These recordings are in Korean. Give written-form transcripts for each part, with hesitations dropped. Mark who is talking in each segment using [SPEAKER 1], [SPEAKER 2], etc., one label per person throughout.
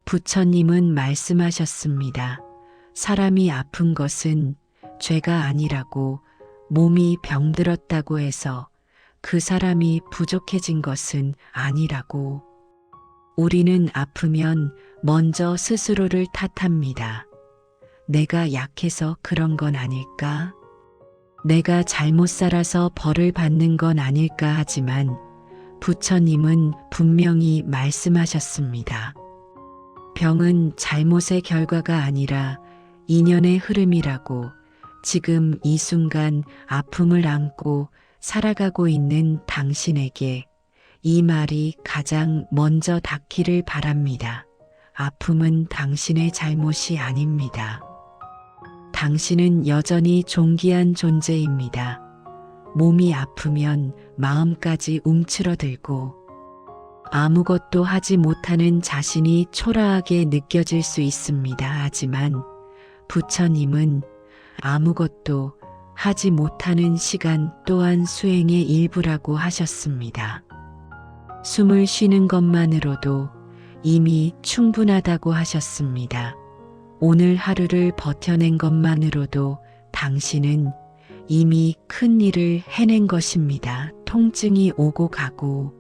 [SPEAKER 1] 부처님은 말씀하셨습니다. 사람이 아픈 것은 죄가 아니라고, 몸이 병들었다고 해서 그 사람이 부족해진 것은 아니라고. 우리는 아프면 먼저 스스로를 탓합니다. 내가 약해서 그런 건 아닐까? 내가 잘못 살아서 벌을 받는 건 아닐까 하지만 부처님은 분명히 말씀하셨습니다. 병은 잘못의 결과가 아니라 인연의 흐름이라고. 지금 이 순간 아픔을 안고 살아가고 있는 당신에게 이 말이 가장 먼저 닿기를 바랍니다. 아픔은 당신의 잘못이 아닙니다. 당신은 여전히 존귀한 존재입니다. 몸이 아프면 마음까지 움츠러들고 아무것도 하지 못하는 자신이 초라하게 느껴질 수 있습니다. 하지만 부처님은 아무것도 하지 못하는 시간 또한 수행의 일부라고 하셨습니다. 숨을 쉬는 것만으로도 이미 충분하다고 하셨습니다. 오늘 하루를 버텨낸 것만으로도 당신은 이미 큰 일을 해낸 것입니다. 통증이 오고 가고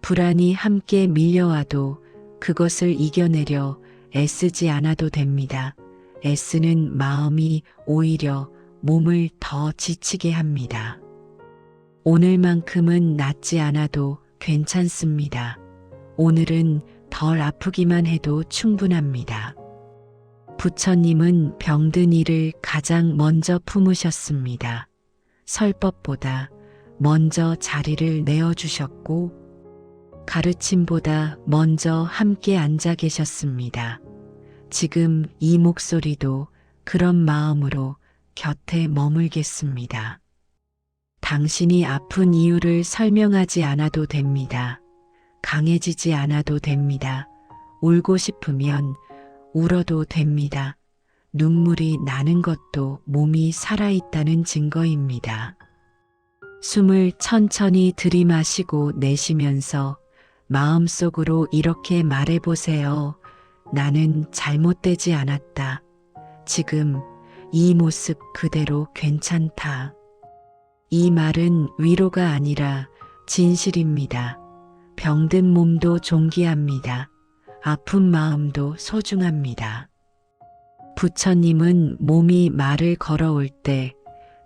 [SPEAKER 1] 불안이 함께 밀려와도 그것을 이겨내려 애쓰지 않아도 됩니다. 애쓰는 마음이 오히려 몸을 더 지치게 합니다. 오늘만큼은 낫지 않아도 괜찮습니다. 오늘은 덜 아프기만 해도 충분합니다. 부처님은 병든 이를 가장 먼저 품으셨습니다. 설법보다 먼저 자리를 내어주셨고 가르침보다 먼저 함께 앉아 계셨습니다. 지금 이 목소리도 그런 마음으로 곁에 머물겠습니다. 당신이 아픈 이유를 설명하지 않아도 됩니다. 강해지지 않아도 됩니다. 울고 싶으면 울어도 됩니다. 눈물이 나는 것도 몸이 살아있다는 증거입니다. 숨을 천천히 들이마시고 내쉬면서 마음속으로 이렇게 말해보세요. 나는 잘못되지 않았다. 지금 이 모습 그대로 괜찮다. 이 말은 위로가 아니라 진실입니다. 병든 몸도 존귀합니다. 아픈 마음도 소중합니다. 부처님은 몸이 말을 걸어올 때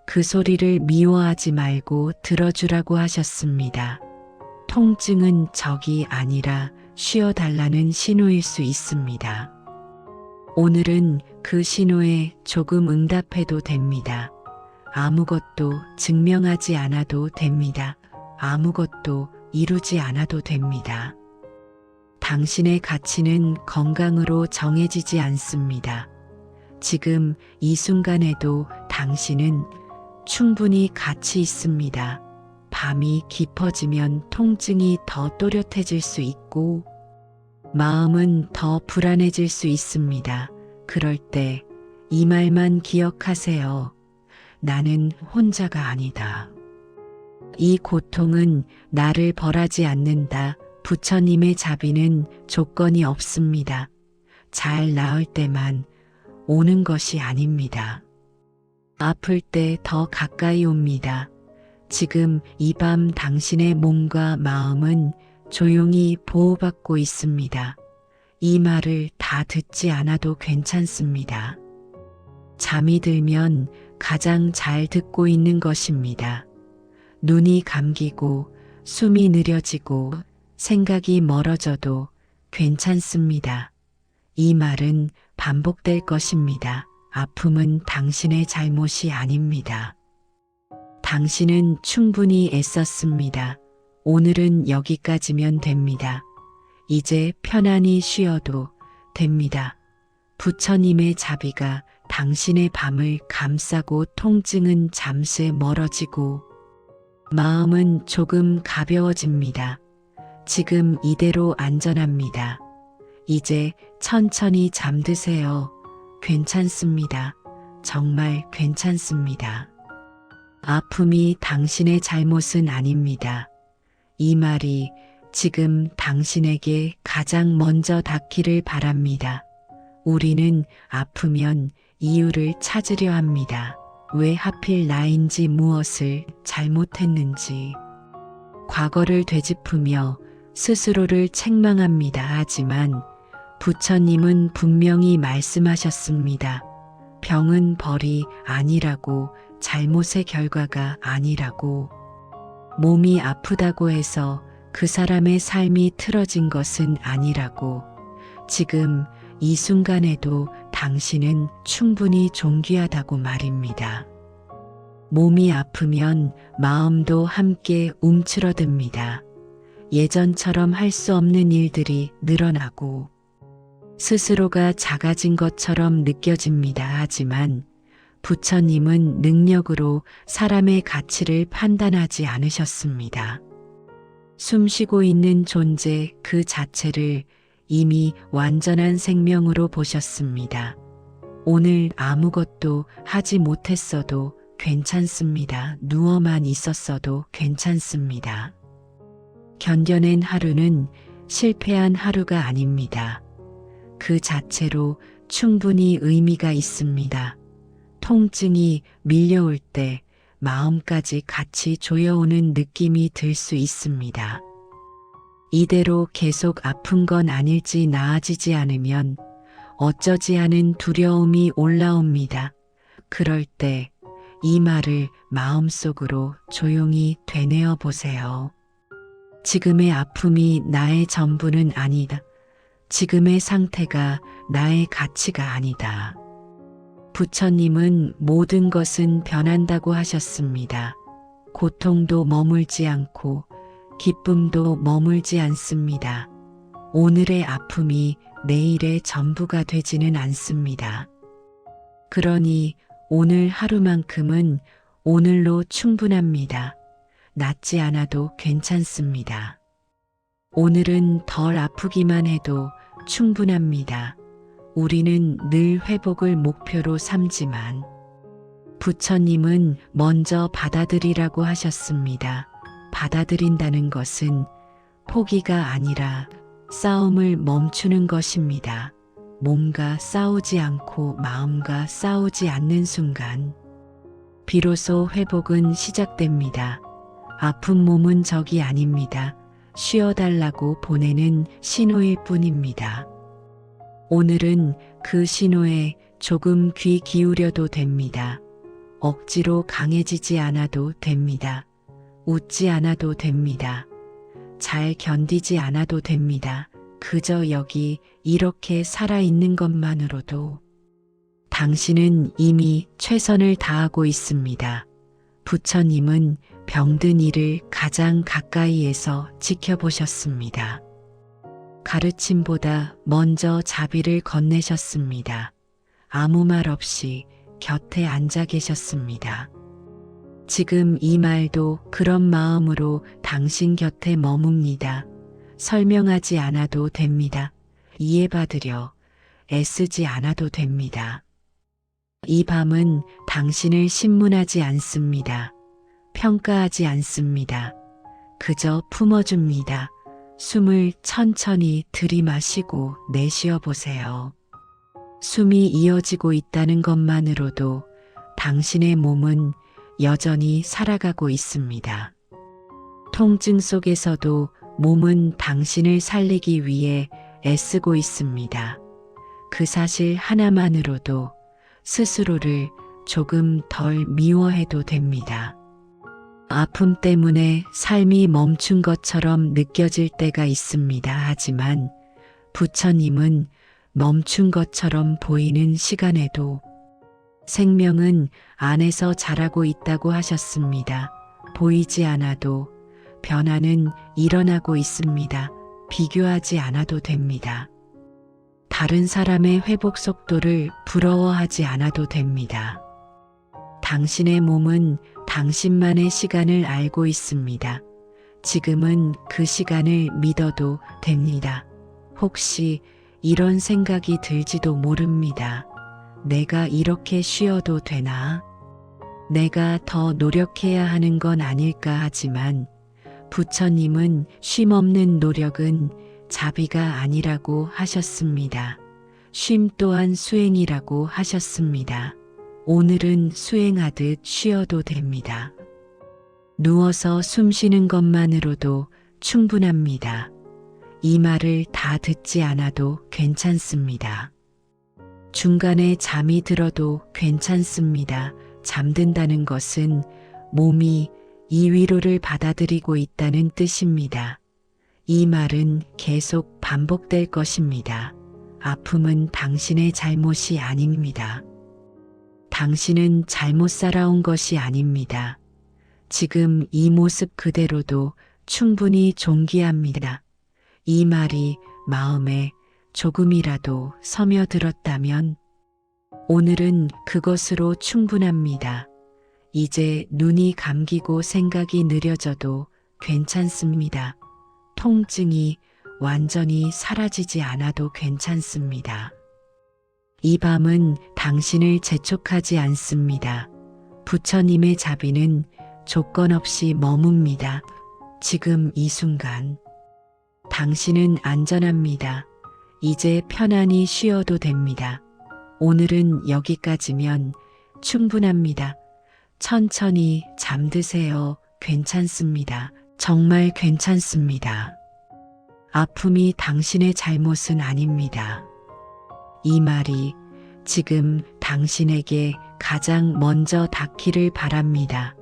[SPEAKER 1] 그 소리를 미워하지 말고 들어주라고 하셨습니다. 통증은 적이 아니라 쉬어달라는 신호일 수 있습니다. 오늘은 그 신호에 조금 응답해도 됩니다. 아무것도 증명하지 않아도 됩니다. 아무것도 이루지 않아도 됩니다. 당신의 가치는 건강으로 정해지지 않습니다. 지금 이 순간에도 당신은 충분히 가치 있습니다. 밤이 깊어지면 통증이 더 또렷해질 수 있고 마음은 더 불안해질 수 있습니다. 그럴 때 이 말만 기억하세요. 나는 혼자가 아니다. 이 고통은 나를 벌하지 않는다. 부처님의 자비는 조건이 없습니다. 잘 나을 때만 오는 것이 아닙니다. 아플 때 더 가까이 옵니다. 지금 이 밤 당신의 몸과 마음은 조용히 보호받고 있습니다. 이 말을 다 듣지 않아도 괜찮습니다. 잠이 들면 가장 잘 듣고 있는 것입니다. 눈이 감기고 숨이 느려지고 생각이 멀어져도 괜찮습니다. 이 말은 반복될 것입니다. 아픔은 당신의 잘못이 아닙니다. 당신은 충분히 애썼습니다. 오늘은 여기까지면 됩니다. 이제 편안히 쉬어도 됩니다. 부처님의 자비가 당신의 밤을 감싸고 통증은 잠시 멀어지고 마음은 조금 가벼워집니다. 지금 이대로 안전합니다. 이제 천천히 잠드세요. 괜찮습니다. 정말 괜찮습니다. 아픔이 당신의 잘못은 아닙니다. 이 말이 지금 당신에게 가장 먼저 닿기를 바랍니다. 우리는 아프면 이유를 찾으려 합니다. 왜 하필 나인지 무엇을 잘못했는지. 과거를 되짚으며 스스로를 책망합니다. 하지만 부처님은 분명히 말씀하셨습니다. 병은 벌이 아니라고, 잘못의 결과가 아니라고. 몸이 아프다고 해서 그 사람의 삶이 틀어진 것은 아니라고. 지금 이 순간에도 당신은 충분히 존귀하다고 말입니다. 몸이 아프면 마음도 함께 움츠러듭니다. 예전처럼 할 수 없는 일들이 늘어나고 스스로가 작아진 것처럼 느껴집니다. 하지만 부처님은 능력으로 사람의 가치를 판단하지 않으셨습니다. 숨쉬고 있는 존재 그 자체를 이미 완전한 생명으로 보셨습니다. 오늘 아무것도 하지 못했어도 괜찮습니다. 누워만 있었어도 괜찮습니다. 견뎌낸 하루는 실패한 하루가 아닙니다. 그 자체로 충분히 의미가 있습니다. 통증이 밀려올 때 마음까지 같이 조여오는 느낌이 들 수 있습니다. 이대로 계속 아픈 건 아닐지 나아지지 않으면 어쩌지 않은 두려움이 올라옵니다. 그럴 때 이 말을 마음속으로 조용히 되뇌어 보세요. 지금의 아픔이 나의 전부는 아니다. 지금의 상태가 나의 가치가 아니다. 부처님은 모든 것은 변한다고 하셨습니다. 고통도 머물지 않고 기쁨도 머물지 않습니다. 오늘의 아픔이 내일의 전부가 되지는 않습니다. 그러니 오늘 하루만큼은 오늘로 충분합니다. 낫지 않아도 괜찮습니다. 오늘은 덜 아프기만 해도 충분합니다. 우리는 늘 회복을 목표로 삼지만 부처님은 먼저 받아들이라고 하셨습니다. 받아들인다는 것은 포기가 아니라 싸움을 멈추는 것입니다. 몸과 싸우지 않고 마음과 싸우지 않는 순간 비로소 회복은 시작됩니다. 아픈 몸은 적이 아닙니다. 쉬어달라고 보내는 신호일 뿐입니다. 오늘은 그 신호에 조금 귀 기울여도 됩니다. 억지로 강해지지 않아도 됩니다. 웃지 않아도 됩니다. 잘 견디지 않아도 됩니다. 그저 여기 이렇게 살아있는 것만으로도 당신은 이미 최선을 다하고 있습니다. 부처님은 병든 이를 가장 가까이에서 지켜보셨습니다. 가르침보다 먼저 자비를 건네셨습니다. 아무 말 없이 곁에 앉아 계셨습니다. 지금 이 말도 그런 마음으로 당신 곁에 머뭅니다. 설명하지 않아도 됩니다. 이해받으려 애쓰지 않아도 됩니다. 이 밤은 당신을 신문하지 않습니다. 평가하지 않습니다. 그저 품어줍니다. 숨을 천천히 들이마시고 내쉬어 보세요. 숨이 이어지고 있다는 것만으로도 당신의 몸은 여전히 살아가고 있습니다. 통증 속에서도 몸은 당신을 살리기 위해 애쓰고 있습니다. 그 사실 하나만으로도 스스로를 조금 덜 미워해도 됩니다. 아픔 때문에 삶이 멈춘 것처럼 느껴질 때가 있습니다. 하지만 부처님은 멈춘 것처럼 보이는 시간에도 생명은 안에서 자라고 있다고 하셨습니다. 보이지 않아도 변화는 일어나고 있습니다. 비교하지 않아도 됩니다. 다른 사람의 회복 속도를 부러워하지 않아도 됩니다. 당신의 몸은 당신만의 시간을 알고 있습니다. 지금은 그 시간을 믿어도 됩니다. 혹시 이런 생각이 들지도 모릅니다. 내가 이렇게 쉬어도 되나? 내가 더 노력해야 하는 건 아닐까 하지만 부처님은 쉼없는 노력은 자비가 아니라고 하셨습니다. 쉼 또한 수행이라고 하셨습니다. 오늘은 수행하듯 쉬어도 됩니다. 누워서 숨 쉬는 것만으로도 충분합니다. 이 말을 다 듣지 않아도 괜찮습니다. 중간에 잠이 들어도 괜찮습니다. 잠든다는 것은 몸이 이 위로를 받아들이고 있다는 뜻입니다. 이 말은 계속 반복될 것입니다. 아픔은 당신의 잘못이 아닙니다. 당신은 잘못 살아온 것이 아닙니다. 지금 이 모습 그대로도 충분히 존귀합니다. 이 말이 마음에 조금이라도 스며들었다면 오늘은 그것으로 충분합니다. 이제 눈이 감기고 생각이 느려져도 괜찮습니다. 통증이 완전히 사라지지 않아도 괜찮습니다. 이 밤은 당신을 재촉하지 않습니다. 부처님의 자비는 조건 없이 머뭅니다. 지금 이 순간 당신은 안전합니다. 이제 편안히 쉬어도 됩니다. 오늘은 여기까지면 충분합니다. 천천히 잠드세요. 괜찮습니다. 정말 괜찮습니다. 아픔이 당신의 잘못은 아닙니다. 이 말이 지금 당신에게 가장 먼저 닿기를 바랍니다.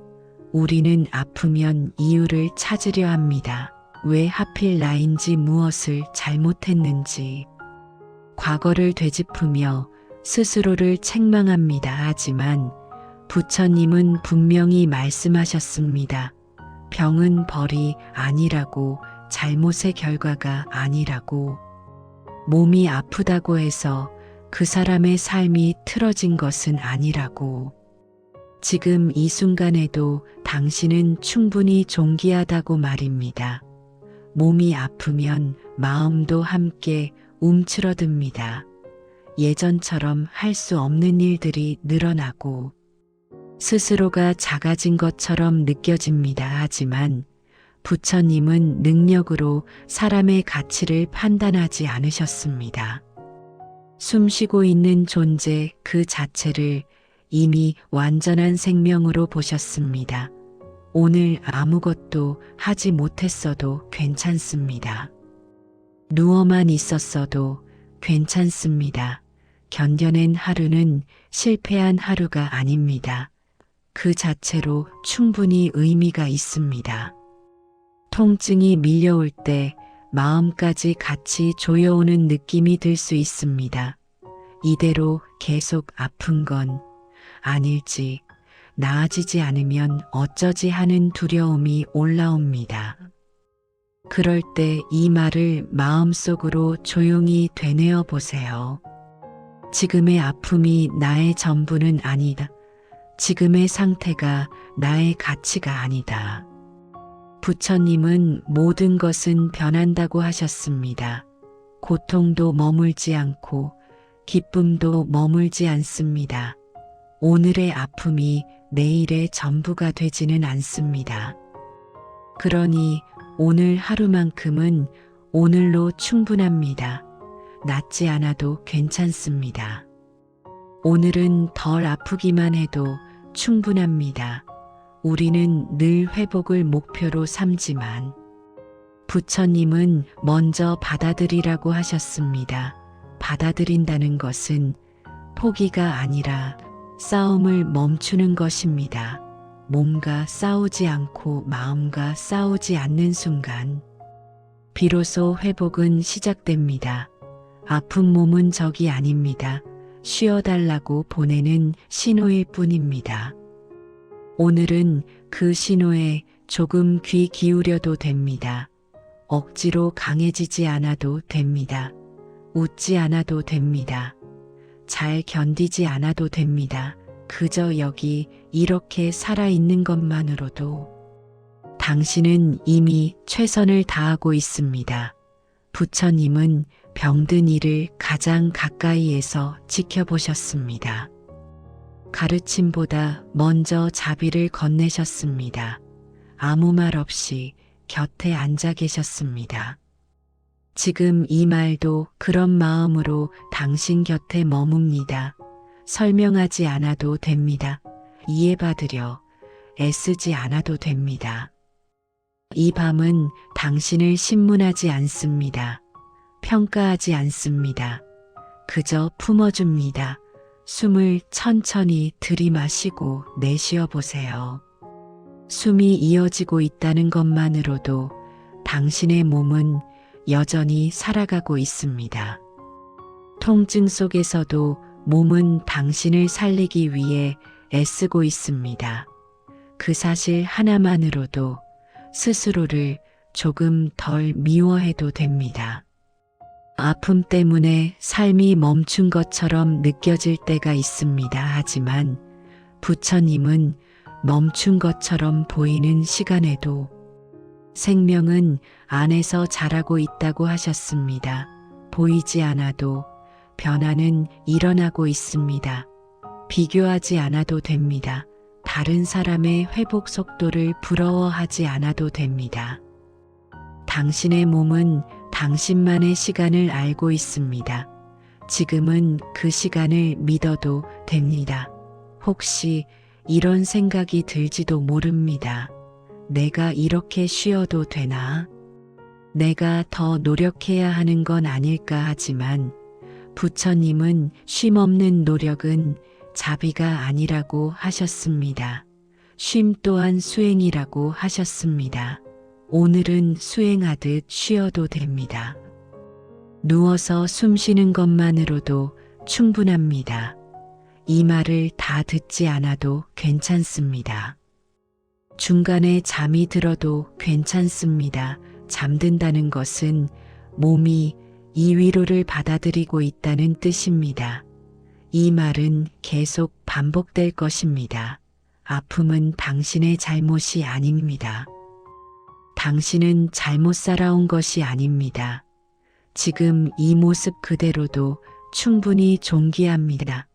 [SPEAKER 1] 우리는 아프면 이유를 찾으려 합니다. 왜 하필 나인지 무엇을 잘못했는지. 과거를 되짚으며 스스로를 책망합니다. 하지만 부처님은 분명히 말씀하셨습니다. 병은 벌이 아니라고, 잘못의 결과가 아니라고. 몸이 아프다고 해서 그 사람의 삶이 틀어진 것은 아니라고. 지금 이 순간에도 당신은 충분히 존귀하다고 말입니다. 몸이 아프면 마음도 함께 움츠러듭니다. 예전처럼 할 수 없는 일들이 늘어나고 스스로가 작아진 것처럼 느껴집니다. 하지만 부처님은 능력으로 사람의 가치를 판단하지 않으셨습니다. 숨쉬고 있는 존재 그 자체를 이미 완전한 생명으로 보셨습니다. 오늘 아무것도 하지 못했어도 괜찮습니다. 누워만 있었어도 괜찮습니다. 견뎌낸 하루는 실패한 하루가 아닙니다. 그 자체로 충분히 의미가 있습니다. 통증이 밀려올 때 마음까지 같이 조여오는 느낌이 들 수 있습니다. 이대로 계속 아픈 건 아닐지, 나아지지 않으면 어쩌지 하는 두려움이 올라옵니다. 그럴 때 이 말을 마음속으로 조용히 되뇌어 보세요. 지금의 아픔이 나의 전부는 아니다. 지금의 상태가 나의 가치가 아니다. 부처님은 모든 것은 변한다고 하셨습니다. 고통도 머물지 않고 기쁨도 머물지 않습니다. 오늘의 아픔이 내일의 전부가 되지는 않습니다. 그러니 오늘 하루만큼은 오늘로 충분합니다. 낫지 않아도 괜찮습니다. 오늘은 덜 아프기만 해도 충분합니다. 우리는 늘 회복을 목표로 삼지만 부처님은 먼저 받아들이라고 하셨습니다. 받아들인다는 것은 포기가 아니라 싸움을 멈추는 것입니다. 몸과 싸우지 않고 마음과 싸우지 않는 순간 비로소 회복은 시작됩니다. 아픈 몸은 적이 아닙니다. 쉬어달라고 보내는 신호일 뿐입니다. 오늘은 그 신호에 조금 귀 기울여도 됩니다. 억지로 강해지지 않아도 됩니다. 웃지 않아도 됩니다. 잘 견디지 않아도 됩니다. 그저 여기 이렇게 살아있는 것만으로도 당신은 이미 최선을 다하고 있습니다. 부처님은 병든 이를 가장 가까이에서 지켜보셨습니다. 가르침보다 먼저 자비를 건네셨습니다. 아무 말 없이 곁에 앉아 계셨습니다. 지금 이 말도 그런 마음으로 당신 곁에 머뭅니다. 설명하지 않아도 됩니다. 이해받으려 애쓰지 않아도 됩니다. 이 밤은 당신을 신문하지 않습니다. 평가하지 않습니다. 그저 품어줍니다. 숨을 천천히 들이마시고 내쉬어 보세요. 숨이 이어지고 있다는 것만으로도 당신의 몸은 여전히 살아가고 있습니다. 통증 속에서도 몸은 당신을 살리기 위해 애쓰고 있습니다. 그 사실 하나만으로도 스스로를 조금 덜 미워해도 됩니다. 아픔 때문에 삶이 멈춘 것처럼 느껴질 때가 있습니다. 하지만 부처님은 멈춘 것처럼 보이는 시간에도 생명은 안에서 자라고 있다고 하셨습니다. 보이지 않아도 변화는 일어나고 있습니다. 비교하지 않아도 됩니다. 다른 사람의 회복 속도를 부러워하지 않아도 됩니다. 당신의 몸은 당신만의 시간을 알고 있습니다. 지금은 그 시간을 믿어도 됩니다. 혹시 이런 생각이 들지도 모릅니다. 내가 이렇게 쉬어도 되나? 내가 더 노력해야 하는 건 아닐까 하지만 부처님은 쉼없는 노력은 자비가 아니라고 하셨습니다. 쉼 또한 수행이라고 하셨습니다. 오늘은 수행하듯 쉬어도 됩니다. 누워서 숨 쉬는 것만으로도 충분합니다. 이 말을 다 듣지 않아도 괜찮습니다. 중간에 잠이 들어도 괜찮습니다. 잠든다는 것은 몸이 이 위로를 받아들이고 있다는 뜻입니다. 이 말은 계속 반복될 것입니다. 아픔은 당신의 잘못이 아닙니다. 당신은 잘못 살아온 것이 아닙니다. 지금 이 모습 그대로도 충분히 존귀합니다.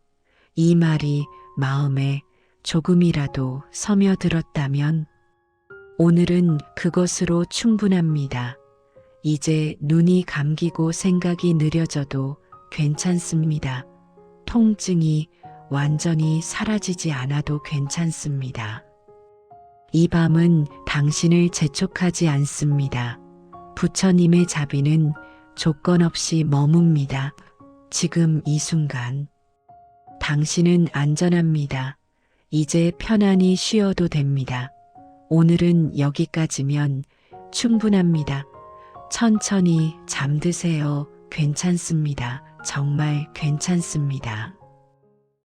[SPEAKER 1] 이 말이 마음에 조금이라도 스며들었다면 오늘은 그것으로 충분합니다. 이제 눈이 감기고 생각이 느려져도 괜찮습니다. 통증이 완전히 사라지지 않아도 괜찮습니다. 이 밤은 당신을 재촉하지 않습니다. 부처님의 자비는 조건 없이 머뭅니다. 지금 이 순간 당신은 안전합니다. 이제 편안히 쉬어도 됩니다. 오늘은 여기까지면 충분합니다. 천천히 잠드세요. 괜찮습니다. 정말 괜찮습니다.